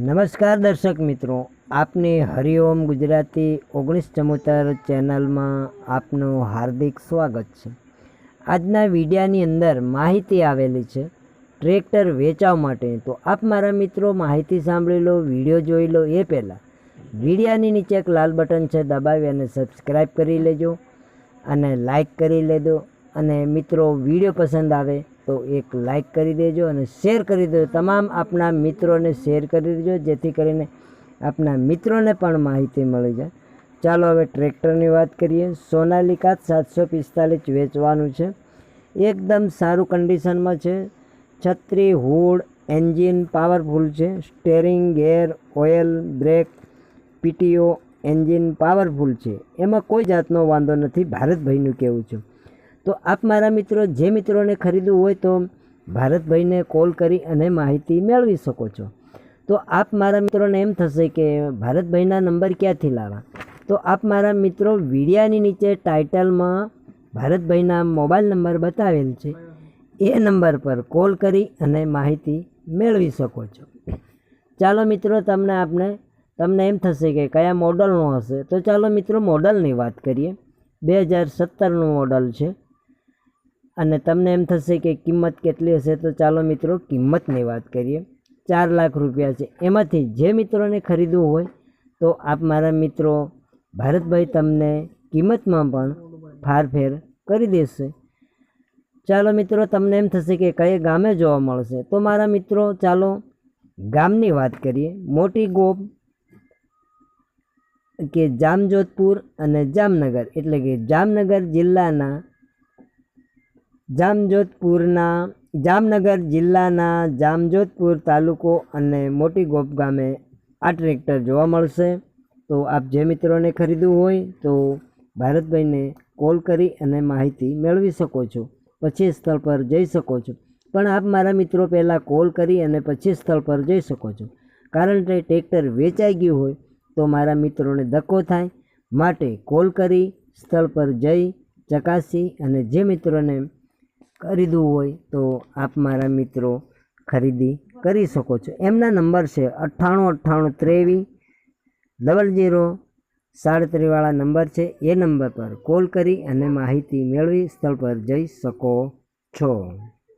નમસ્કાર દર્શક મિત્રો, આપની હરિઓમ ગુજરાતી 1974 ચેનલમાં આપનું હાર્દિક સ્વાગત છે। આજના વિડિયાની અંદર માહિતી આવેલી છે ટ્રેક્ટર વેચાવા માટે। તો આપ મારા મિત્રો માહિતી સાંભળી લો, વિડીયો જોઈ લો એ પહેલાં વિડિયાની નીચે એક લાલ બટન છે, દબાવી અને સબસ્ક્રાઈબ કરી લેજો અને લાઈક કરી લેજો। અને મિત્રો વિડીયો પસંદ આવે તો એક લાઈક કરી દેજો અને શેર કરી દેજો। તમામ આપણા મિત્રોને શેર કરી દેજો જેથી કરીને આપણા મિત્રોને પણ માહિતી મળી જાય। ચાલો હવે ટ્રેક્ટરની વાત કરીએ। સોનાલિકા 745 વેચવાનું છે। એકદમ સારું કન્ડિશનમાં છે। છત્રી, હુડ, એન્જિન પાવરફુલ છે। Steering, gear, oil, brake, PTO engine powerful છે। એમાં કોઈ જાતનો વાંધો નથી, ભારતભાઈનું કહેવું છે। તો આપ મારા મિત્રો જે મિત્રોને ખરીદવું હોય તો ભારતભાઈને કોલ કરી અને માહિતી મેળવી શકો છો। તો આપ મારા મિત્રોને એમ થશે કે ભારતભાઈના નંબર ક્યાંથી લાવવા, તો આપ મારા મિત્રો વિડિયાની નીચે ટાઇટલમાં ભારતભાઈના મોબાઈલ નંબર બતાવેલ છે, એ નંબર પર કોલ કરી અને માહિતી મેળવી શકો છો। ચાલો મિત્રો તમને એમ થશે કે કયા મોડલનો હશે, તો ચાલો મિત્રો મોડલની વાત કરીએ। 2017નું મોડલ છે અને તમને એમ થશે કે કિંમત કેટલી હશે, તો ચાલો મિત્રો કિંમતની વાત કરીએ। 4 લાખ રૂપિયા છે। એમાંથી જે મિત્રોને ખરીદવું હોય તો આપ મારા મિત્રો ભારતભાઈ તમને કિંમતમાં પણ ફારફેર કરી દેશે। ચાલો મિત્રો તમને એમ થશે કે કયા ગામે જોવા મળશે, તો મારા મિત્રો ચાલો ગામની વાત કરીએ। મોટી ગોપ કે જામજોધપુર અને જામનગર, એટલે કે જામનગર જિલ્લાના જામજોધપુર તાલુકો અને મોટી ગોપ ગામે આ ટ્રેક્ટર જોવા મળશે। તો આપ જે મિત્રોને ખરીદવું હોય તો ભારતભાઈને કોલ કરી અને માહિતી મેળવી શકો છો, પછી સ્થળ પર જઈ શકો છો। પણ આપ મારા મિત્રો પહેલાં કોલ કરી અને પછી સ્થળ પર જઈ શકો છો, કારણ કે ટ્રેક્ટર વેચાઈ ગયું હોય તો મારા મિત્રોને ધક્કો થાય, માટે કોલ કરી સ્થળ પર જઈ ચકાસી અને જે મિત્રોને ખરીદવું હોય તો આપ મારા મિત્રો ખરીદી કરી શકો છો। એમના નંબર છે 9898300037 વાળા નંબર છે, એ નંબર પર કોલ કરી અને માહિતી મેળવી સ્થળ પર જઈ શકો છો।